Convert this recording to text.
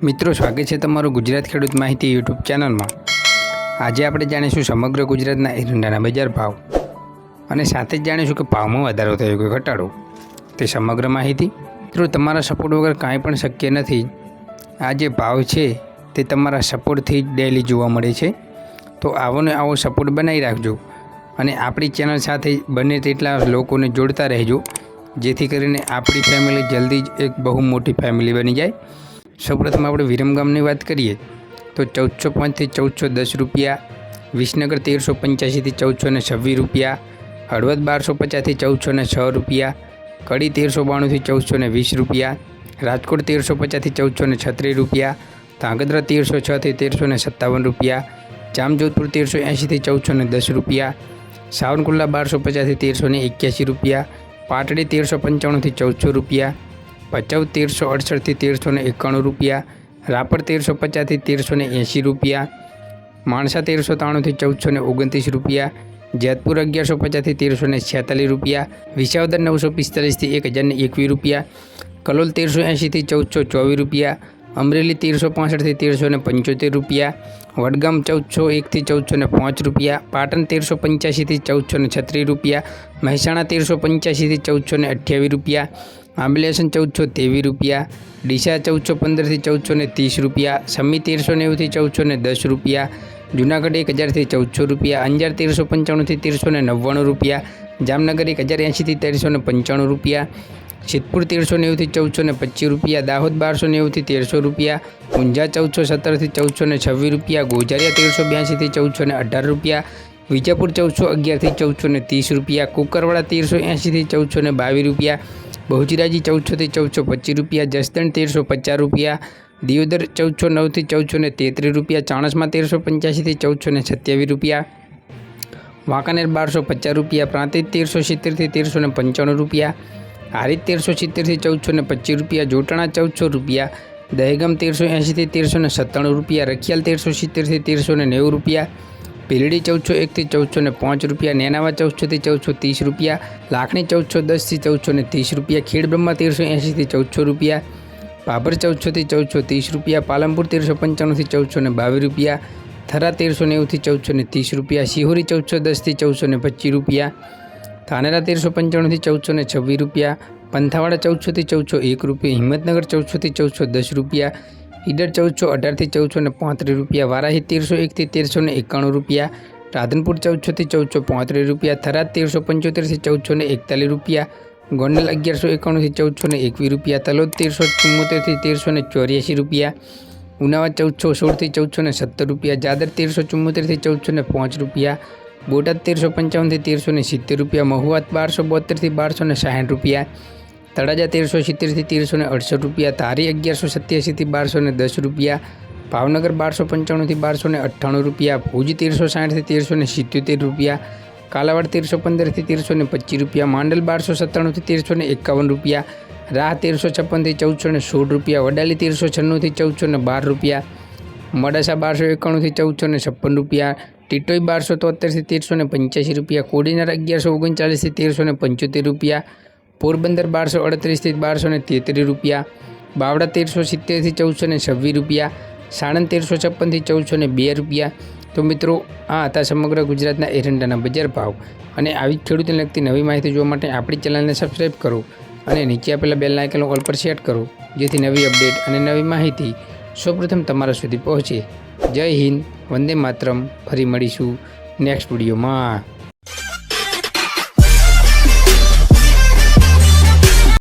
મિત્રો, સ્વાગત છે તમારું ગુજરાત ખેડૂત માહિતી યુટ્યુબ ચેનલમાં। આજે આપણે જાણીશું સમગ્ર ગુજરાતના એરંડાના બજાર ભાવ અને સાથે જ જાણીશું કે ભાવમાં વધારો થયો કે ઘટાડો તે સમગ્ર માહિતી। મિત્રો, તમારા સપોર્ટ વગર કાંઈ પણ શક્ય નથી। આ જે ભાવ છે તે તમારા સપોર્ટથી જ ડેલી જોવા મળે છે, તો આવો ને આવો સપોર્ટ બનાવી રાખજો અને આપણી ચેનલ સાથે બને તેટલા લોકોને જોડતા રહેજો, જેથી કરીને આપણી ફેમિલી જલ્દી જ એક બહુ મોટી ફેમિલી બની જાય। સૌપ્રથમ આપણે વિરમગામની વાત કરીએ તો 1405થી 1410 રૂપિયા, વિસનગર 1385થી 1426 રૂપિયા, હળવદ 1250થી 1406 રૂપિયા, કડી 1392થી 1420 રૂપિયા, રાજકોટ 1350થી 1436 રૂપિયા, ધાંગધ્રા 1306થી 1357 રૂપિયા, જામજોધપુર 1380થી 1410 રૂપિયા, સાવરકુંડલા 1250થી 1381 રૂપિયા, પાટડી 1395થી 1400 રૂપિયા, ભચાઉ 1368થી 1391 રૂપિયા, રાપર 1350થી 1380 રૂપિયા, માણસા 1393થી 1429 રૂપિયા, જેતપુર 1150થી 1346 રૂપિયા, વિસાવદર 945થી 1021 રૂપિયા, કલોલ 1380થી 1424 રૂપિયા, અમરેલી 1365થી 1375 રૂપિયા, વડગામ 1401થી 1405 રૂપિયા, પાટણ 1385થી 1436 રૂપિયા, મહેસાણા 1385થી 1428 રૂપિયા, આંબલેસન 1423 રૂપિયા, ડીસા 1415થી 1430 રૂપિયા, સમી 1390થી 1410 રૂપિયા, જૂનાગઢ 1000થી 1400 રૂપિયા, અંજાર 1395થી 1399 રૂપિયા, જામનગર 1080થી 1395 રૂપિયા, સિદ્ધપુર 1390થી 1425 રૂપિયા, દાહોદ 1290થી 1300 રૂપિયા, ઊંઝા 1417થી 1426 રૂપિયા, ગોઝારિયા 1382થી 1418 રૂપિયા, વિજાપુર 1411થી 1430 રૂપિયા, કુકરવાડા 1380થી 1422 રૂપિયા, બહુચરાજી 1400થી 1425 રૂપિયા, જસદણ 1350 રૂપિયા, દિયોદર 1409થી 1433 રૂપિયા, ચાણસ્મા 1385થી 1427 રૂપિયા, વાંકાનેર 1250 રૂપિયા, પ્રાંતિજ 1370થી 1395 રૂપિયા, હારીજ 1370થી 1425 રૂપિયા, જોટાણા 1400 રૂપિયા, દહેગામ 1380થી 1397 રૂપિયા, રખિયાલ 1370થી 1390 રૂપિયા, ભીલડી 1401થી 1405 રૂપિયા, નેનાવા 1400થી 1430 રૂપિયા, લાખણી 1410થી 1430 રૂપિયા, ખેડબ્રહ્મા 1380થી 1400 રૂપિયા, ભાભર 1400થી 1430 રૂપિયા, પાલનપુર 1395થી 1422 રૂપિયા, થરા 1390થી 1430 રૂપિયા, શિહોરી 1410થી 1425 રૂપિયા, ધાનેરા 1395થી 1426 રૂપિયા, પંથાવાડા 1400થી 1401 રૂપિયા, હિંમતનગર 1400થી 1410 રૂપિયા, ઈડર 1418થી 1435 રૂપિયા, વારાહી 1301થી 1391 રૂપિયા, રાધનપુર 1400થી 1435 રૂપિયા, થરાદ 1375થી 1441 રૂપિયા, ગોંડલ 1191થી 1421 રૂપિયા, તલોદ 1374થી 1384 રૂપિયા, ઉનાવા 1416થી 1417 રૂપિયા, જાદર 1374થી 1405 રૂપિયા, બોટાદ 1355થી 1370 રૂપિયા, મહુવા 1272થી 1260 રૂપિયા, તળાજા 1370થી 1368 રૂપિયા, ધારી 1187થી 1210 રૂપિયા, ભાવનગર 1295થી 1298 રૂપિયા, ભુજ 1360થી 1377 રૂપિયા, કાલાવાડ 1315થી 1325 રૂપિયા, માંડલ 1297થી 1351 રૂપિયા, રાહ 1356થી 1416 રૂપિયા, વડાલી 1396થી 1412 રૂપિયા, મોડાસા 1291થી 1456 રૂપિયા, ટીટોઈ 1273થી 1385 રૂપિયા, કોડીનાર 1139થી 1375 રૂપિયા, પોરબંદર 1238થી 1233 રૂપિયા, બાવડા 1370થી 1426 રૂપિયા, સાણંદ 1356થી 1402 રૂપિયા। તો મિત્રો, આ હતા સમગ્ર ગુજરાતના એરંડાના બજાર ભાવ અને આવી ખેડૂતોને લગતી નવી માહિતી જોવા માટે આપણી ચેનલને સબસ્ક્રાઈબ કરો અને નીચે આપેલા બેલ આઇકન ઓલ પર સેટ કરો, જેથી નવી અપડેટ અને નવી માહિતી સૌપ્રથમ તમારા સુધી પહોંચે। જય હિન્દ, વંદે માતરમ। ફરી મળીશું નેક્સ્ટ વિડીયોમાં।